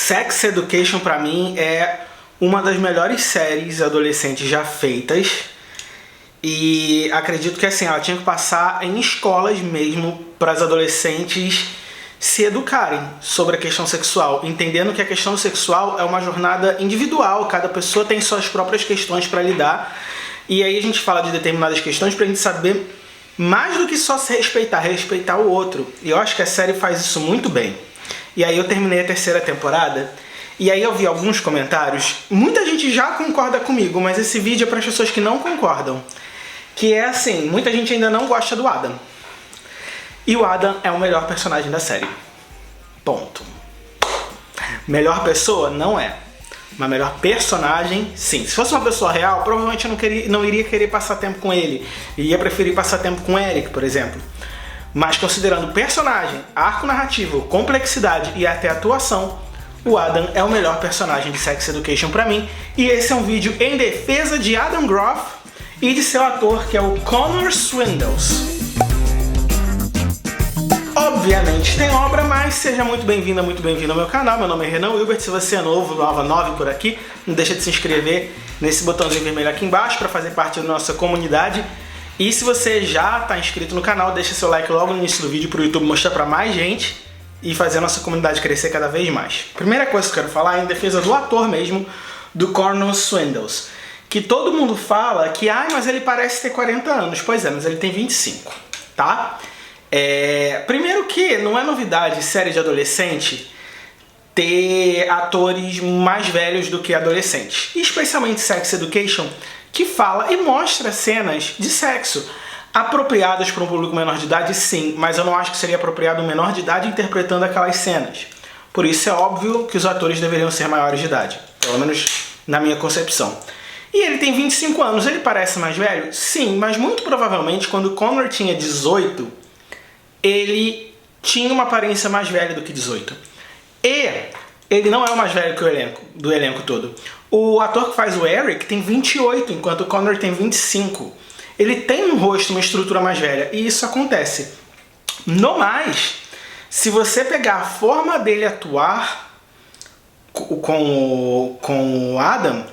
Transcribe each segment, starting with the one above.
Sex Education pra mim é uma das melhores séries adolescentes já feitas. E acredito que assim, ela tinha que passar em escolas mesmo para as adolescentes se educarem sobre a questão sexual, entendendo que a questão sexual é uma jornada individual, cada pessoa tem suas próprias questões para lidar. E aí a gente fala de determinadas questões pra gente saber mais do que só se respeitar, respeitar o outro. E eu acho que a série faz isso muito bem. E aí eu terminei a terceira temporada, e aí eu vi alguns comentários, muita gente já concorda comigo, mas esse vídeo é para as pessoas que não concordam. Que é assim, muita gente ainda não gosta do Adam. E o Adam é o melhor personagem da série. Ponto. Melhor pessoa? Não é. Mas melhor personagem, sim. Se fosse uma pessoa real, provavelmente eu não iria querer passar tempo com ele. Iria preferir passar tempo com o Eric, por exemplo. Mas considerando personagem, arco narrativo, complexidade e até atuação, o Adam é o melhor personagem de Sex Education pra mim. E esse é um vídeo em defesa de Adam Groff e de seu ator, que é o Connor Swindells. Obviamente tem obra, mas seja muito bem-vinda, muito bem-vindo ao meu canal. Meu nome é Renan Wilbert. Se você é novo, nova por aqui, não deixa de se inscrever nesse botãozinho vermelho aqui embaixo para fazer parte da nossa comunidade. E se você já está inscrito no canal, deixa seu like logo no início do vídeo para o YouTube mostrar para mais gente e fazer a nossa comunidade crescer cada vez mais. Primeira coisa que eu quero falar é em defesa do ator mesmo, do Connor Swindells, que todo mundo fala que, mas ele parece ter 40 anos. Pois é, mas ele tem 25, tá? Primeiro que não é novidade série de adolescente ter atores mais velhos do que adolescentes, especialmente Sex Education, que fala e mostra cenas de sexo apropriadas para um público menor de idade, sim, mas eu não acho que seria apropriado um menor de idade interpretando aquelas cenas. Por isso é óbvio que os atores deveriam ser maiores de idade, pelo menos na minha concepção. E ele tem 25 anos, ele parece mais velho? Sim, mas muito provavelmente quando o Connor tinha 18, ele tinha uma aparência mais velha do que 18. E ele não é o mais velho que do elenco todo. O ator que faz o Eric tem 28, enquanto o Connor tem 25. Ele tem um rosto, uma estrutura mais velha, e isso acontece. No mais, se você pegar a forma dele atuar com o Adam,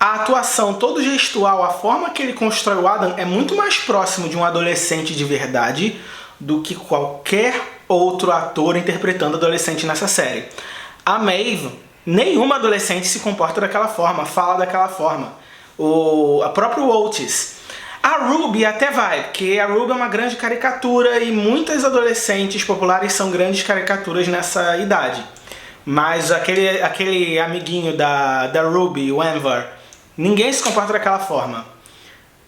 a atuação todo gestual, a forma que ele constrói o Adam é muito mais próximo de um adolescente de verdade do que qualquer outro ator interpretando adolescente nessa série. A Maeve, nenhuma adolescente se comporta daquela forma, fala daquela forma. A própria Otis. A Ruby até vai, porque a Ruby é uma grande caricatura e muitas adolescentes populares são grandes caricaturas nessa idade. Mas aquele amiguinho da Ruby, o Enver, ninguém se comporta daquela forma,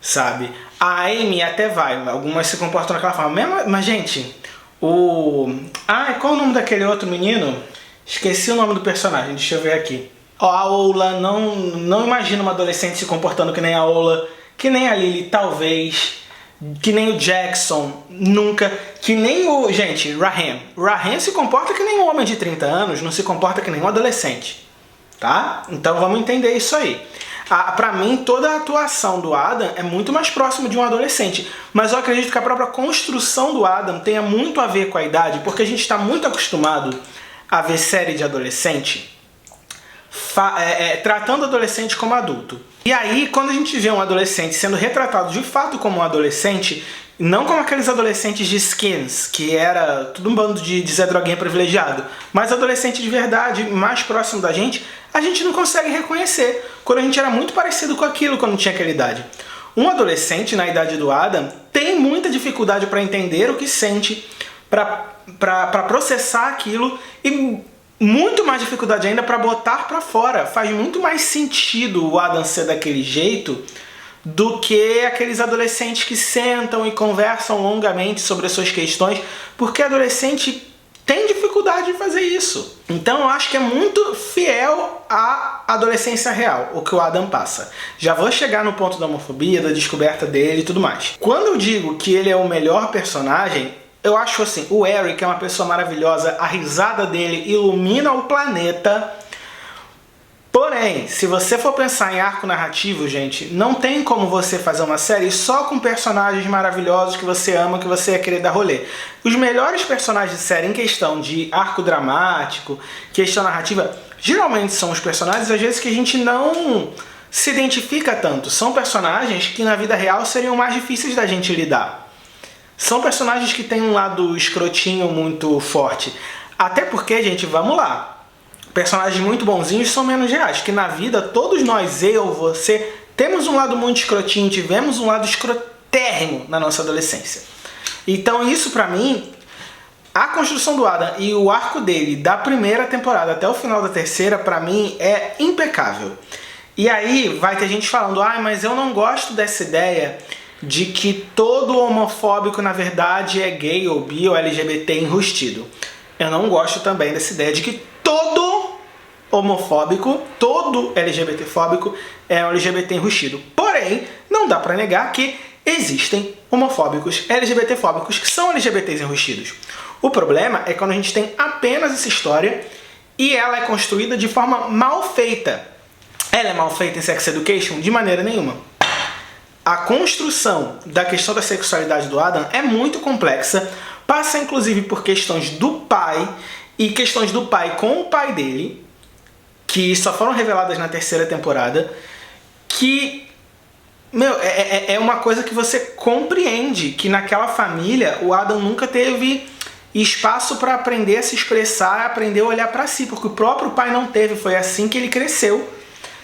sabe? A Amy até vai, algumas se comportam daquela forma. Mas gente, qual o nome daquele outro menino? Esqueci o nome do personagem, deixa eu ver aqui. A Ola, não imagino uma adolescente se comportando que nem a Ola, que nem a Lily, talvez, que nem o Jackson, nunca, que nem o... Gente, Rahem se comporta que nem um homem de 30 anos, não se comporta que nem um adolescente, tá? Então vamos entender isso aí. Pra mim, toda a atuação do Adam é muito mais próximo de um adolescente, mas eu acredito que a própria construção do Adam tenha muito a ver com a idade, porque a gente está muito acostumado a ver série de adolescente tratando o adolescente como adulto. E aí, quando a gente vê um adolescente sendo retratado de fato como um adolescente, não como aqueles adolescentes de skins, que era tudo um bando de Zé Droguinha privilegiado, mas adolescente de verdade, mais próximo da gente, a gente não consegue reconhecer, quando a gente era muito parecido com aquilo quando tinha aquela idade. Um adolescente na idade do Adam tem muita dificuldade para entender o que sente, para processar aquilo e muito mais dificuldade ainda para botar para fora. Faz muito mais sentido o Adam ser daquele jeito do que aqueles adolescentes que sentam e conversam longamente sobre as suas questões, porque adolescente tem dificuldade de fazer isso. Então eu acho que é muito fiel à adolescência real, o que o Adam passa. Já vou chegar no ponto da homofobia, da descoberta dele e tudo mais. Quando eu digo que ele é o melhor personagem, eu acho assim, o Eric é uma pessoa maravilhosa, a risada dele ilumina o planeta. Porém, se você for pensar em arco narrativo, gente, não tem como você fazer uma série só com personagens maravilhosos que você ama, que você ia querer dar rolê. Os melhores personagens de série em questão de arco dramático, questão narrativa, geralmente são os personagens, às vezes, que a gente não se identifica tanto. São personagens que na vida real seriam mais difíceis da gente lidar. São personagens que têm um lado escrotinho muito forte. Até porque, gente, vamos lá, personagens muito bonzinhos são menos reais, que na vida todos nós, eu, você, temos um lado muito escrotinho, tivemos um lado escrotérrimo na nossa adolescência. Então isso pra mim, a construção do Adam e o arco dele da primeira temporada até o final da terceira, pra mim, é impecável. E aí vai ter gente falando, mas eu não gosto dessa ideia de que todo homofóbico na verdade é gay ou bi ou LGBT enrustido. Eu não gosto também dessa ideia de que todo homofóbico, todo LGBTfóbico é um LGBT enrustido. Porém, não dá pra negar que existem homofóbicos, LGBTfóbicos que são LGBTs enrustidos. O problema é quando a gente tem apenas essa história e ela é construída de forma mal feita. Ela é mal feita em Sex Education? De maneira nenhuma. A construção da questão da sexualidade do Adam é muito complexa, passa inclusive por questões do pai e questões do pai com o pai dele, que só foram reveladas na terceira temporada, que é uma coisa que você compreende que naquela família o Adam nunca teve espaço para aprender a se expressar, aprender a olhar para si, porque o próprio pai não teve, foi assim que ele cresceu.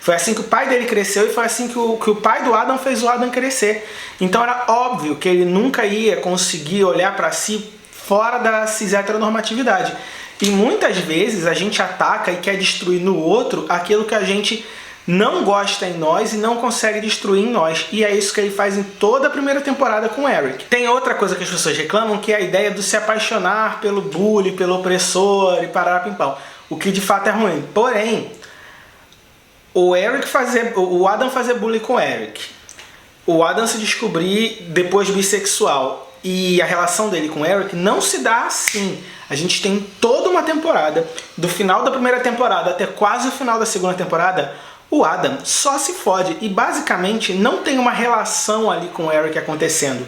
Foi assim que o pai dele cresceu e foi assim que o pai do Adam fez o Adam crescer. Então era óbvio que ele nunca ia conseguir olhar para si fora da cis heteronormatividade. E muitas vezes a gente ataca e quer destruir no outro aquilo que a gente não gosta em nós e não consegue destruir em nós. E é isso que ele faz em toda a primeira temporada com o Eric. Tem outra coisa que as pessoas reclamam, que é a ideia de se apaixonar pelo bully, pelo opressor e parar pimpão. O que de fato é ruim. Porém, o Adam fazer bullying com o Eric, o Adam se descobrir depois bissexual e a relação dele com o Eric não se dá assim. A gente tem toda uma temporada, do final da primeira temporada até quase o final da segunda temporada, o Adam só se fode e basicamente não tem uma relação ali com o Eric acontecendo.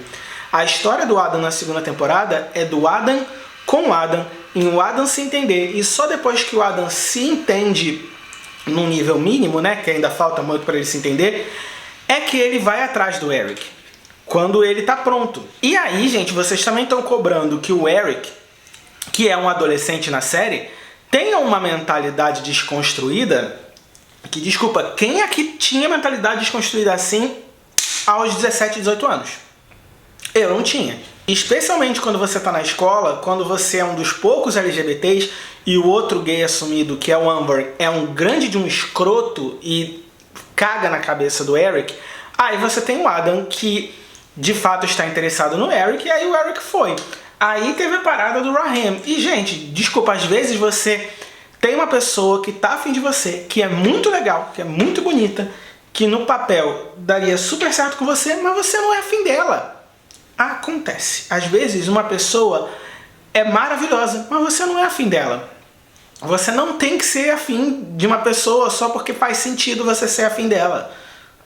A história do Adam na segunda temporada é do Adam com o Adam, em o Adam se entender, e só depois que o Adam se entende num nível mínimo, né, que ainda falta muito para ele se entender, é que ele vai atrás do Eric, quando ele tá pronto. E aí, gente, vocês também estão cobrando que o Eric, que é um adolescente na série, tenha uma mentalidade desconstruída, que, desculpa, quem aqui tinha mentalidade desconstruída assim aos 17, 18 anos? Eu não tinha. Especialmente quando você tá na escola, quando você é um dos poucos LGBTs e o outro gay assumido, que é o Amber, é um grande de um escroto e caga na cabeça do Eric, aí você tem o Adam que de fato está interessado no Eric, e aí o Eric foi. Aí teve a parada do Raheem. E, gente, desculpa, às vezes você tem uma pessoa que tá afim de você, que é muito legal, que é muito bonita, que no papel daria super certo com você, mas você não é afim dela. Acontece. Às vezes uma pessoa é maravilhosa, mas você não é afim dela. Você não tem que ser afim de uma pessoa só porque faz sentido você ser afim dela,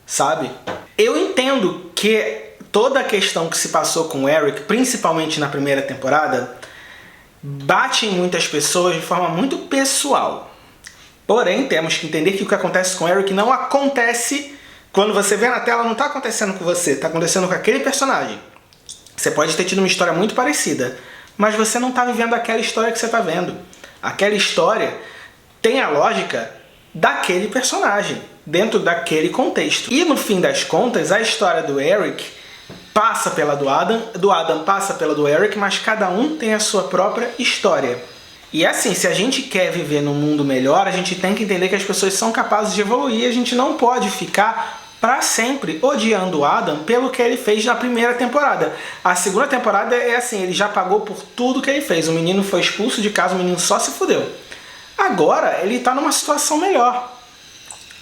sabe? Eu entendo que toda a questão que se passou com o Eric, principalmente na primeira temporada, bate em muitas pessoas de forma muito pessoal. Porém, temos que entender que o que acontece com o Eric não acontece quando você vê na tela, não está acontecendo com você, está acontecendo com aquele personagem. Você pode ter tido uma história muito parecida, mas você não está vivendo aquela história que você está vendo. Aquela história tem a lógica daquele personagem, dentro daquele contexto. E no fim das contas, a história do Eric passa pela do Adam passa pela do Eric, mas cada um tem a sua própria história. E assim, se a gente quer viver num mundo melhor, a gente tem que entender que as pessoas são capazes de evoluir, a gente não pode ficar para sempre odiando o Adam pelo que ele fez na primeira temporada. A segunda temporada é assim, ele já pagou por tudo que ele fez. O menino foi expulso de casa, o menino só se fudeu. Agora ele tá numa situação melhor.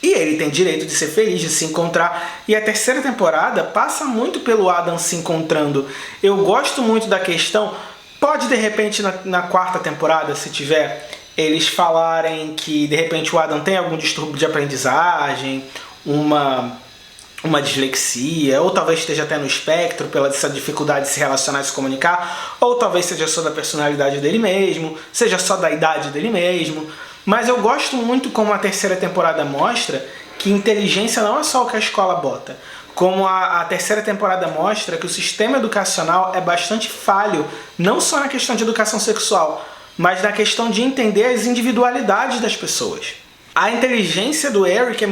E ele tem direito de ser feliz, de se encontrar. E a terceira temporada passa muito pelo Adam se encontrando. Eu gosto muito da questão, pode de repente na quarta temporada, se tiver, eles falarem que de repente o Adam tem algum distúrbio de aprendizagem, uma dislexia, ou talvez esteja até no espectro pela essa dificuldade de se relacionar e se comunicar, ou talvez seja só da personalidade dele mesmo, seja só da idade dele mesmo. Mas eu gosto muito como a terceira temporada mostra que inteligência não é só o que a escola bota. Como a terceira temporada mostra que o sistema educacional é bastante falho, não só na questão de educação sexual, mas na questão de entender as individualidades das pessoas. A inteligência do Eric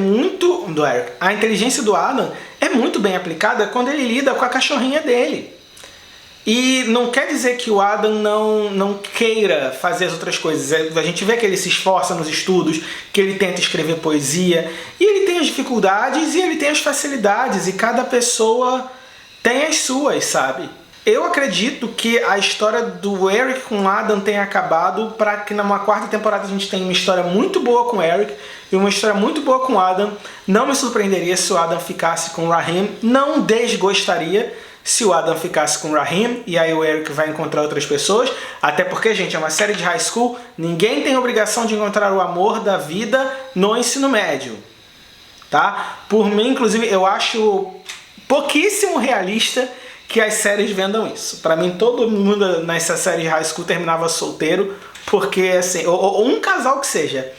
a inteligência do Adam é muito bem aplicada quando ele lida com a cachorrinha dele. E não quer dizer que o Adam não queira fazer as outras coisas. A gente vê que ele se esforça nos estudos, que ele tenta escrever poesia, e ele tem as dificuldades e ele tem as facilidades, e cada pessoa tem as suas, sabe? Eu acredito que a história do Eric com o Adam tenha acabado para que numa quarta temporada a gente tenha uma história muito boa com o Eric e uma história muito boa com o Adam. Não me surpreenderia se o Adam ficasse com o Raheem, não desgostaria se o Adam ficasse com o Raheem, e aí o Eric vai encontrar outras pessoas, até porque, gente, é uma série de high school, ninguém tem obrigação de encontrar o amor da vida no ensino médio, tá? Por mim, inclusive, eu acho pouquíssimo realista que as séries vendam isso. Pra mim, todo mundo nessa série de high school terminava solteiro, porque, assim, ou um casal que seja,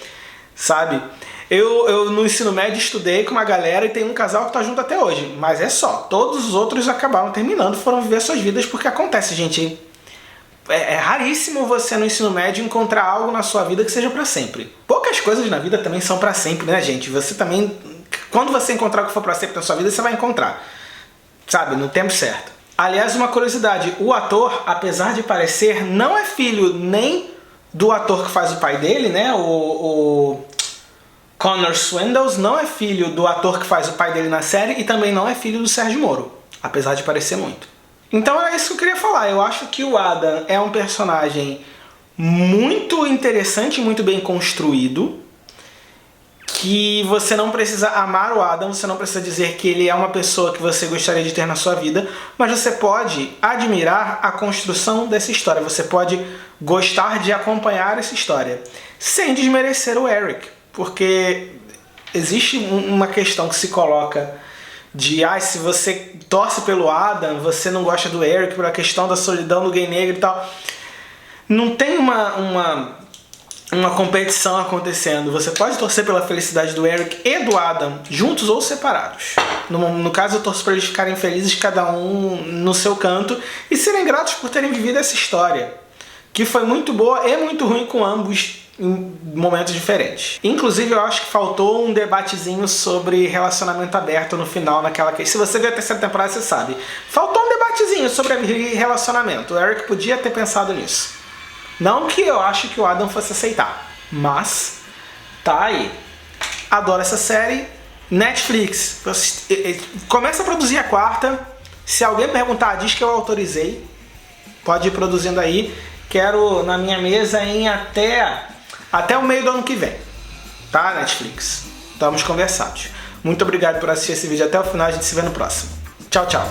sabe? Eu no ensino médio estudei com uma galera e tem um casal que tá junto até hoje, mas é só. Todos os outros acabaram terminando, foram viver suas vidas, porque acontece, gente. É raríssimo você no ensino médio encontrar algo na sua vida que seja pra sempre. Poucas coisas na vida também são pra sempre, né, gente? Você também, quando você encontrar o que for pra sempre na sua vida, você vai encontrar, sabe, no tempo certo. Aliás, uma curiosidade, o ator, apesar de parecer, não é filho nem do ator que faz o pai dele, né, o Connor Swindles, não é filho do ator que faz o pai dele na série e também não é filho do Sérgio Moro, apesar de parecer muito. Então é isso que eu queria falar. Eu acho que o Adam é um personagem muito interessante, muito bem construído, que você não precisa amar o Adam, você não precisa dizer que ele é uma pessoa que você gostaria de ter na sua vida, mas você pode admirar a construção dessa história, você pode gostar de acompanhar essa história, sem desmerecer o Eric. Porque existe uma questão que se coloca de se você torce pelo Adam, você não gosta do Eric por a questão da solidão do gay negro e tal. Não tem uma competição acontecendo. Você pode torcer pela felicidade do Eric e do Adam, juntos ou separados. No caso, eu torço para eles ficarem felizes, cada um no seu canto, e serem gratos por terem vivido essa história, que foi muito boa e muito ruim com ambos, em momentos diferentes. Inclusive, eu acho que faltou um debatezinho sobre relacionamento aberto no final, naquela que... Se você ver a terceira temporada, você sabe. Faltou um debatezinho sobre relacionamento. O Eric podia ter pensado nisso. Não que eu acho que o Adam fosse aceitar, mas tá aí. Adoro essa série. Netflix, começa a produzir a quarta. Se alguém perguntar, diz que eu autorizei. Pode ir produzindo aí. Quero na minha mesa em até o meio do ano que vem, tá, Netflix? Estamos conversados. Muito obrigado por assistir esse vídeo até o final, a gente se vê no próximo. Tchau, tchau.